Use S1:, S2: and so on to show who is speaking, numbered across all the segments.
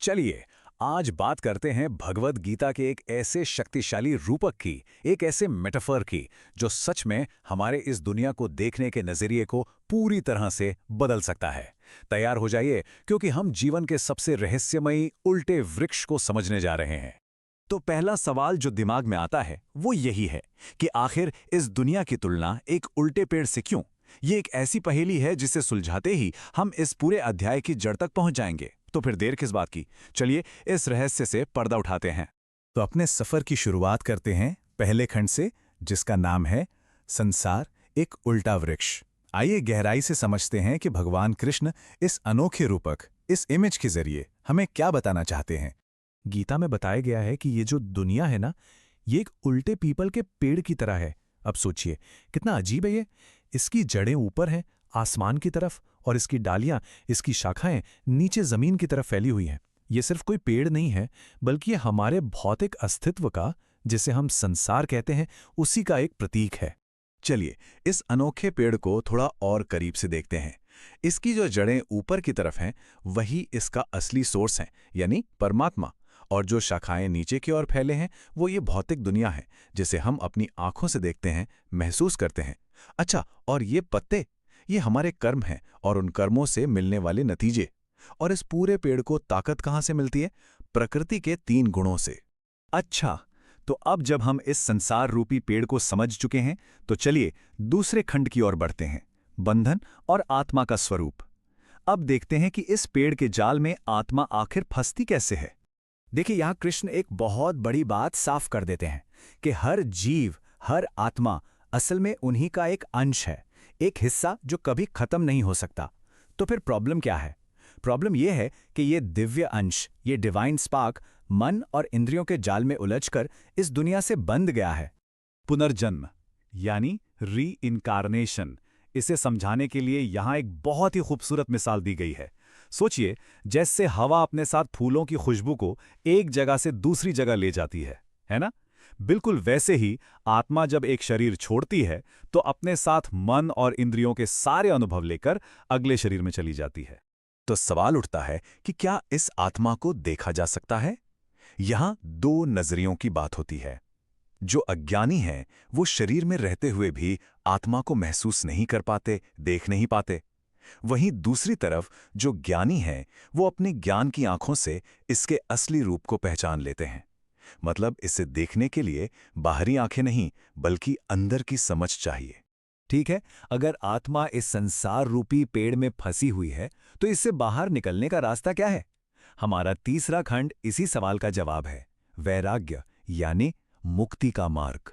S1: चलिए आज बात करते हैं भगवद गीता के एक ऐसे शक्तिशाली रूपक की, एक ऐसे मेटाफर की जो सच में हमारे इस दुनिया को देखने के नजरिए को पूरी तरह से बदल सकता है। तैयार हो जाइए क्योंकि हम जीवन के सबसे रहस्यमयी उल्टे वृक्ष को समझने जा रहे हैं।
S2: तो पहला सवाल जो दिमाग में आता है वो यही है कि आखिर इस दुनिया की तुलना एक उल्टे पेड़ से क्यों? ये एक ऐसी पहेली है जिसे सुलझाते ही हम इस पूरे अध्याय की जड़ तक पहुंच जाएंगे। तो फिर देर किस बात की, चलिए इस रहस्य से पर्दा उठाते हैं।
S1: तो अपने सफर की शुरुआत करते हैं पहले खंड से, जिसका नाम है संसार एक उल्टा वृक्ष। आइए गहराई से समझते हैं कि भगवान कृष्ण इस अनोखे रूपक, इस इमेज के जरिए हमें क्या बताना चाहते हैं। गीता में बताया गया है कि ये जो दुनिया है ना, ये एक उल्टे पीपल के पेड़ की तरह है। अब सोचिए कितना अजीब है ये। इसकी जड़ें ऊपर हैं आसमान की तरफ और इसकी डालियां, इसकी शाखाएं नीचे जमीन की तरफ फैली हुई हैं। ये सिर्फ कोई पेड़ नहीं है, बल्कि ये हमारे भौतिक अस्तित्व का, जिसे हम संसार कहते हैं, उसी का एक प्रतीक है।
S2: चलिए इस अनोखे पेड़ को थोड़ा और करीब से देखते हैं। इसकी जो जड़ें ऊपर की तरफ हैं वही इसका असली सोर्स है, यानी परमात्मा। और जो शाखाएं नीचे की ओर फैले हैं वो ये भौतिक दुनिया है जिसे हम अपनी आंखों से देखते हैं, महसूस करते हैं। अच्छा, और ये पत्ते, ये हमारे कर्म हैं और उन कर्मों से मिलने वाले नतीजे। और इस पूरे पेड़ को ताकत कहाँ से मिलती है? प्रकृति के 3 गुणों से।
S1: अच्छा, तो अब जब हम इस संसार रूपी पेड़ को समझ चुके हैं तो चलिए दूसरे खंड की ओर बढ़ते हैं, बंधन और आत्मा का स्वरूप। अब देखते हैं कि इस पेड़ के जाल में आत्मा आखिर फंसती कैसे है। देखिए, यहां कृष्ण एक बहुत बड़ी बात साफ कर देते हैं कि हर जीव, हर आत्मा असल में उन्हीं का एक अंश है, एक हिस्सा जो कभी खत्म नहीं हो सकता। तो फिर प्रॉब्लम क्या है? प्रॉब्लम यह है कि ये दिव्य अंश, ये डिवाइन स्पार्क मन और इंद्रियों के जाल में उलझकर इस दुनिया से बंध गया है।
S2: पुनर्जन्म यानी री इनकारनेशन, इसे समझाने के लिए यहां एक बहुत ही खूबसूरत मिसाल दी गई है। सोचिए, जैसे हवा अपने साथ फूलों की खुशबू को एक जगह से दूसरी जगह ले जाती है ना? बिल्कुल वैसे ही आत्मा जब एक शरीर छोड़ती है तो अपने साथ मन और इंद्रियों के सारे अनुभव लेकर अगले शरीर में चली जाती है।
S1: तो सवाल उठता है कि क्या इस आत्मा को देखा जा सकता है? यहां 2 नजरियों की बात होती है। जो अज्ञानी हैं वो शरीर में रहते हुए भी आत्मा को महसूस नहीं कर पाते, देख नहीं पाते। वहीं दूसरी तरफ जो ज्ञानी हैं वो अपने ज्ञान की आंखों से इसके असली रूप को पहचान लेते हैं। मतलब इसे देखने के लिए बाहरी आंखें नहीं, बल्कि अंदर की समझ चाहिए। ठीक है, अगर आत्मा इस संसार रूपी पेड़ में फंसी हुई है तो इससे बाहर निकलने का रास्ता क्या है? हमारा तीसरा खंड इसी सवाल का जवाब है, वैराग्य यानी मुक्ति का मार्ग।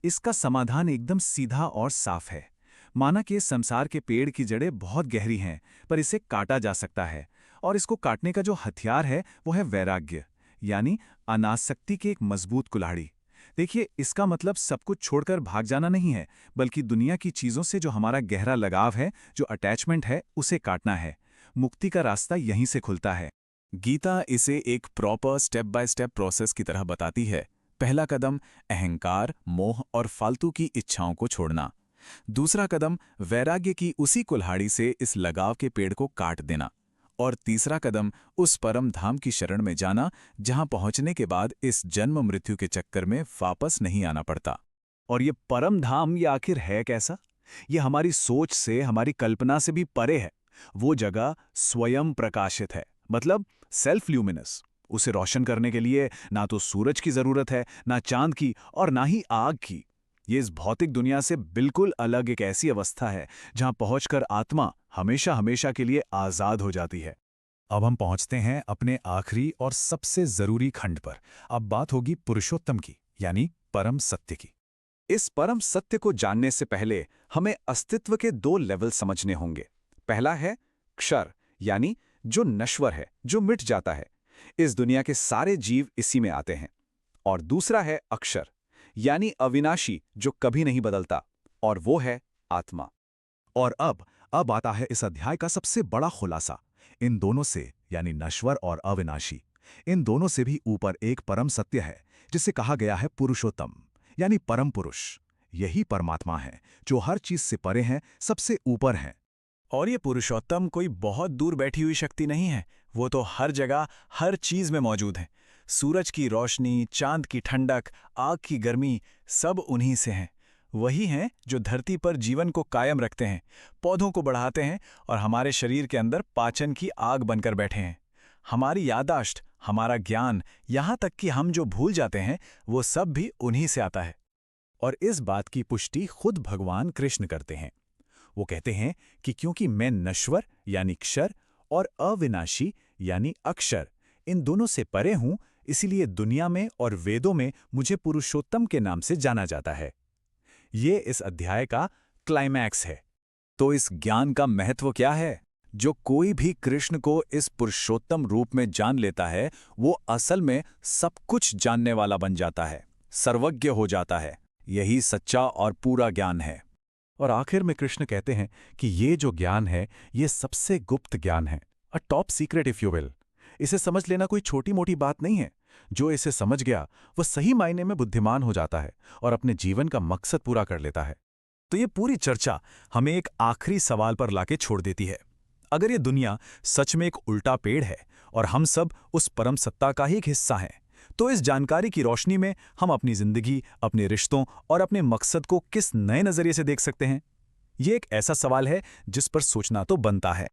S1: इसका समाधान एकदम सीधा और साफ है। माना कि इस संसार के पेड़ की जड़ें बहुत गहरी हैं, पर इसे काटा जा सकता है। और इसको काटने का जो हथियार है वो है वैराग्य, यानी अनासक्ति की एक मजबूत कुल्हाड़ी। देखिए, इसका मतलब सब कुछ छोड़कर भाग जाना नहीं है, बल्कि दुनिया की चीजों से जो हमारा गहरा लगाव है, जो अटैचमेंट है, उसे काटना है। मुक्ति का रास्ता यहीं से खुलता है। गीता इसे एक proper step by step process की तरह बताती है। पहला कदम अहंकार, मोह और फालतू की इच्छाओं को छोड़ना। दूसरा कदम वैराग्य की उसी कुल्हाड़ी से इस लगाव के पेड़ को काट देना। और तीसरा कदम उस परम धाम की शरण में जाना, जहां पहुंचने के बाद इस जन्म मृत्यु के चक्कर में वापस नहीं आना पड़ता। और ये परम धाम ये आखिर है कैसा? ये हमारी सोच से, हमारी कल्पना से भी परे है। वो जगह स्वयं प्रकाशित है, मतलब सेल्फ ल्यूमिनस। उसे रोशन करने के लिए ना तो सूरज की जरूरत है, ना चांद की और ना ही आग की। ये इस भौतिक दुनिया से बिल्कुल अलग एक ऐसी अवस्था है जहां पहुंचकर आत्मा हमेशा हमेशा के लिए आजाद हो जाती है। अब हम पहुंचते हैं अपने आखिरी और सबसे जरूरी खंड पर। अब बात होगी पुरुषोत्तम की, यानी परम सत्य की। इस परम सत्य को जानने से पहले हमें अस्तित्व के 2 लेवल समझने होंगे। पहला है क्षर, यानी जो नश्वर है, जो मिट जाता है। इस दुनिया के सारे जीव इसी में आते हैं। और दूसरा है अक्षर, यानी अविनाशी, जो कभी नहीं बदलता, और वो है आत्मा। और अब आता है इस अध्याय का सबसे बड़ा खुलासा। इन दोनों से, यानी नश्वर और अविनाशी, इन दोनों से भी ऊपर एक परम सत्य है जिसे कहा गया है पुरुषोत्तम, यानी परम पुरुष। यही परमात्मा है जो हर चीज से परे हैं, सबसे ऊपर हैं। और ये पुरुषोत्तम कोई बहुत दूर बैठी हुई शक्ति नहीं है,
S2: वो तो हर जगह, हर चीज में मौजूद हैं। सूरज की रोशनी, चांद की ठंडक, आग की गर्मी, सब उन्हीं से हैं। वही हैं जो धरती पर जीवन को कायम रखते हैं, पौधों को बढ़ाते हैं और हमारे शरीर के अंदर पाचन की आग बनकर बैठे हैं। हमारी याददाश्त, हमारा ज्ञान, यहाँ तक कि हम जो भूल जाते हैं, वो सब भी उन्हीं से आता है। और इस बात की पुष्टि खुद भगवान कृष्ण करते हैं। वो कहते हैं कि क्योंकि मैं नश्वर यानी क्षर और अविनाशी यानी अक्षर, इन दोनों से परे हूं, इसीलिए दुनिया में और वेदों में मुझे पुरुषोत्तम के नाम से जाना जाता है। ये इस अध्याय का क्लाइमैक्स है। तो इस ज्ञान का महत्व क्या है? जो कोई भी कृष्ण को इस पुरुषोत्तम रूप में जान लेता है, वो असल में सब कुछ जानने वाला बन जाता है, सर्वज्ञ हो जाता है। यही सच्चा और पूरा ज्ञान है। और आखिर में कृष्ण कहते हैं कि ये जो ज्ञान है, ये सबसे गुप्त ज्ञान है, अ top secret if you will. इसे समझ लेना कोई छोटी मोटी बात नहीं है। जो इसे समझ गया, वो सही मायने में बुद्धिमान हो जाता है और अपने जीवन का मकसद पूरा कर लेता है। तो ये पूरी चर्चा हमें एक आखिरी सवाल पर लाके छोड़ देती है। अगर ये दुनिया सच में एक उल्टा पेड़ है और हम सब उस परम सत्ता का ही एक हिस्सा हैं, तो इस जानकारी की रोशनी में हम अपनी जिंदगी, अपने रिश्तों और अपने मकसद को किस नए नजरिए से देख सकते हैं? ये एक ऐसा सवाल है जिस पर सोचना तो बनता है।